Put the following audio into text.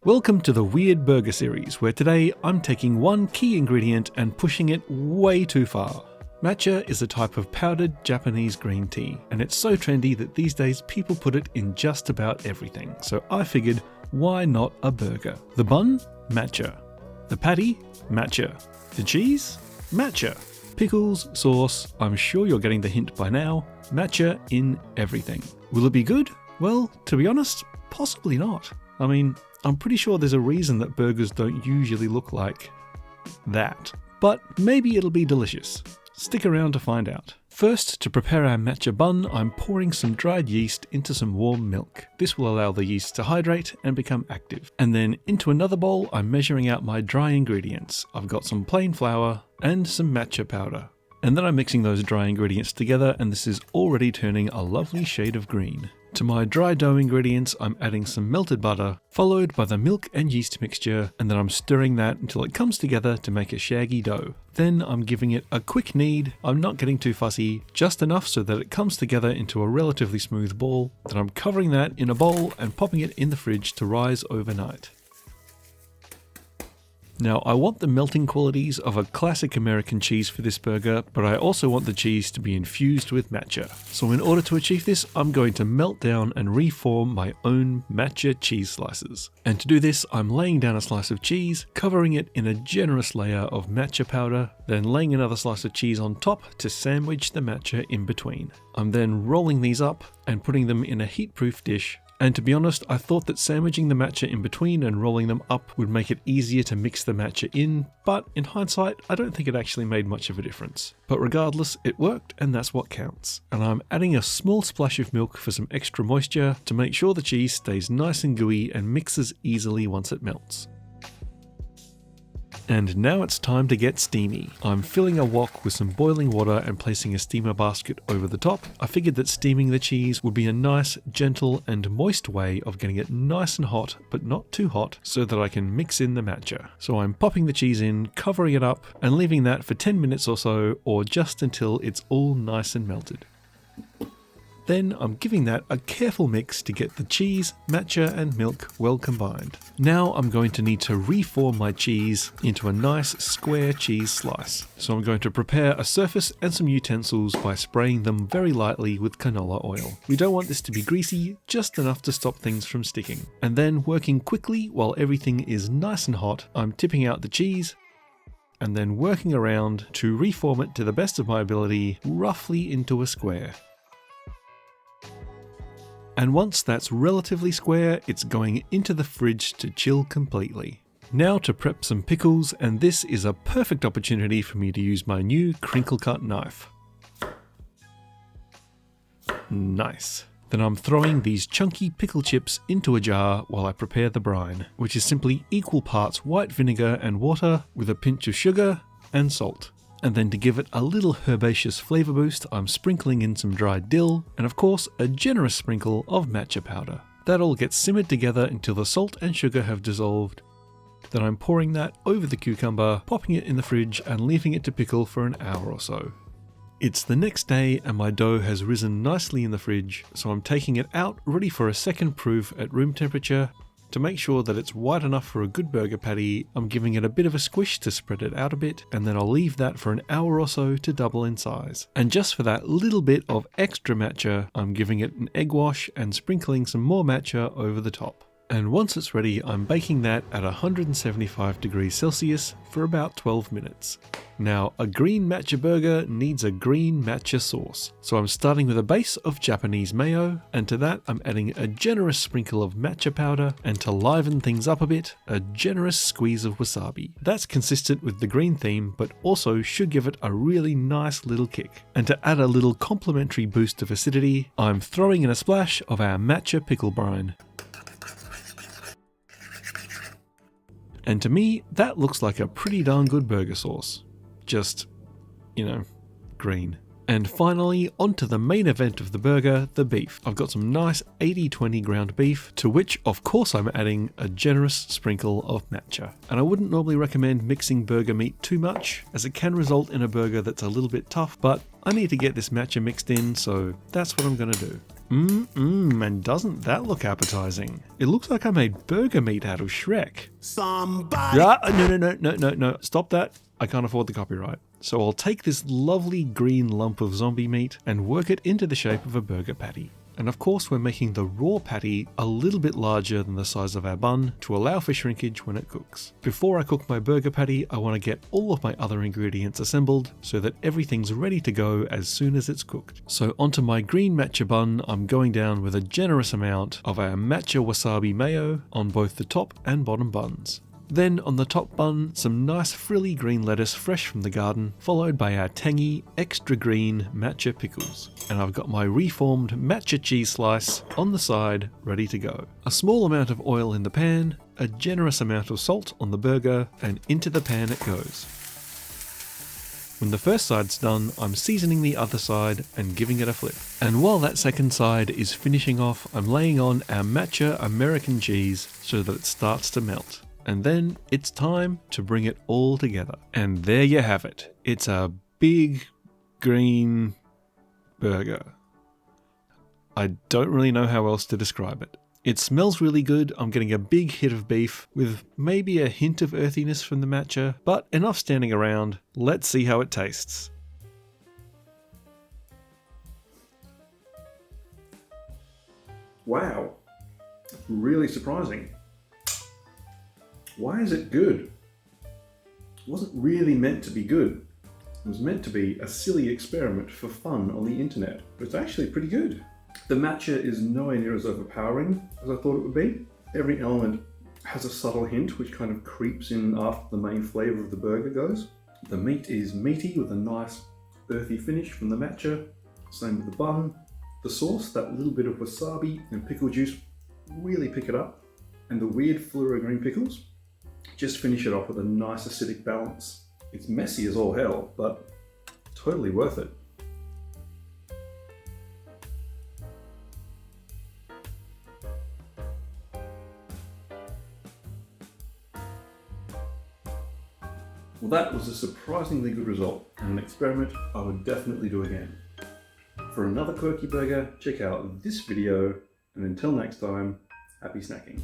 Welcome to the Weird Burger series, where today I'm taking one key ingredient and pushing it way too far. Matcha is a type of powdered Japanese green tea, and it's so trendy that these days people put it in just about everything, so I figured, why not a burger? The bun? Matcha. The patty? Matcha. The cheese? Matcha. Pickles, sauce, I'm sure you're getting the hint by now, matcha in everything. Will it be good? Well, to be honest, possibly not. I mean, I'm pretty sure there's a reason that burgers don't usually look like that. But maybe it'll be delicious. Stick around to find out. First, to prepare our matcha bun, I'm pouring some dried yeast into some warm milk. This will allow the yeast to hydrate and become active. And then into another bowl, I'm measuring out my dry ingredients. I've got some plain flour and some matcha powder. And then I'm mixing those dry ingredients together, and this is already turning a lovely shade of green. To my dry dough ingredients, I'm adding some melted butter, followed by the milk and yeast mixture, and then I'm stirring that until it comes together to make a shaggy dough. Then I'm giving it a quick knead. I'm not getting too fussy, just enough so that it comes together into a relatively smooth ball. Then I'm covering that in a bowl and popping it in the fridge to rise overnight. Now, I want the melting qualities of a classic American cheese for this burger, but I also want the cheese to be infused with matcha. So in order to achieve this, I'm going to melt down and reform my own matcha cheese slices. And to do this, I'm laying down a slice of cheese, covering it in a generous layer of matcha powder, then laying another slice of cheese on top to sandwich the matcha in between. I'm then rolling these up and putting them in a heat-proof dish. And to be honest, I thought that sandwiching the matcha in between and rolling them up would make it easier to mix the matcha in, but in hindsight, I don't think it actually made much of a difference. But regardless, it worked, and that's what counts. And I'm adding a small splash of milk for some extra moisture to make sure the cheese stays nice and gooey and mixes easily once it melts. And now it's time to get steamy. I'm filling a wok with some boiling water and placing a steamer basket over the top. I figured that steaming the cheese would be a nice, gentle and moist way of getting it nice and hot, but not too hot, so that I can mix in the matcha. So I'm popping the cheese in, covering it up, and leaving that for 10 minutes or so, or just until it's all nice and melted. Then I'm giving that a careful mix to get the cheese, matcha and milk well combined. Now I'm going to need to reform my cheese into a nice square cheese slice. So I'm going to prepare a surface and some utensils by spraying them very lightly with canola oil. We don't want this to be greasy, just enough to stop things from sticking. And then working quickly while everything is nice and hot, I'm tipping out the cheese and then working around to reform it to the best of my ability, roughly into a square. And once that's relatively square, it's going into the fridge to chill completely. Now to prep some pickles, and this is a perfect opportunity for me to use my new crinkle cut knife. Nice. Then I'm throwing these chunky pickle chips into a jar while I prepare the brine, which is simply equal parts white vinegar and water with a pinch of sugar and salt. And then to give it a little herbaceous flavour boost, I'm sprinkling in some dried dill, and of course a generous sprinkle of matcha powder. That all gets simmered together until the salt and sugar have dissolved. Then I'm pouring that over the cucumber, popping it in the fridge and leaving it to pickle for an hour or so. It's the next day and my dough has risen nicely in the fridge, so I'm taking it out ready for a second proof at room temperature. To make sure that it's white enough for a good burger patty, I'm giving it a bit of a squish to spread it out a bit, and then I'll leave that for an hour or so to double in size. And just for that little bit of extra matcha, I'm giving it an egg wash and sprinkling some more matcha over the top. And once it's ready, I'm baking that at 175 degrees Celsius for about 12 minutes. Now, a green matcha burger needs a green matcha sauce. So I'm starting with a base of Japanese mayo, and to that I'm adding a generous sprinkle of matcha powder, and to liven things up a bit, a generous squeeze of wasabi. That's consistent with the green theme, but also should give it a really nice little kick. And to add a little complimentary boost of acidity, I'm throwing in a splash of our matcha pickle brine. And to me, that looks like a pretty darn good burger sauce. Just, green. And finally, onto the main event of the burger, the beef. I've got some nice 80-20 ground beef, to which of course I'm adding a generous sprinkle of matcha. And I wouldn't normally recommend mixing burger meat too much, as it can result in a burger that's a little bit tough, but I need to get this matcha mixed in, so that's what I'm gonna do. And doesn't that look appetizing? It looks like I made burger meat out of Shrek. Somebody! No. Stop that. I can't afford the copyright. So I'll take this lovely green lump of zombie meat and work it into the shape of a burger patty. And of course we're making the raw patty a little bit larger than the size of our bun to allow for shrinkage when it cooks. Before I cook my burger patty, I want to get all of my other ingredients assembled so that everything's ready to go as soon as it's cooked. So onto my green matcha bun, I'm going down with a generous amount of our matcha wasabi mayo on both the top and bottom buns. Then on the top bun, some nice frilly green lettuce fresh from the garden, followed by our tangy, extra green matcha pickles. And I've got my reformed matcha cheese slice on the side, ready to go. A small amount of oil in the pan, a generous amount of salt on the burger, and into the pan it goes. When the first side's done, I'm seasoning the other side and giving it a flip. And while that second side is finishing off, I'm laying on our matcha American cheese so that it starts to melt. And then it's time to bring it all together. And there you have it. It's a big green burger. I don't really know how else to describe it. It smells really good. I'm getting a big hit of beef with maybe a hint of earthiness from the matcha, but enough standing around. Let's see how it tastes. Wow, really surprising. Why is it good? It wasn't really meant to be good. It was meant to be a silly experiment for fun on the internet, but it's actually pretty good. The matcha is nowhere near as overpowering as I thought it would be. Every element has a subtle hint which kind of creeps in after the main flavour of the burger goes. The meat is meaty with a nice earthy finish from the matcha. Same with the bun. The sauce, that little bit of wasabi and pickle juice really pick it up. And the weird fluoro green pickles just finish it off with a nice acidic balance. It's messy as all hell, but totally worth it. Well, that was a surprisingly good result, and an experiment I would definitely do again. For another quirky burger, check out this video, and until next time, happy snacking.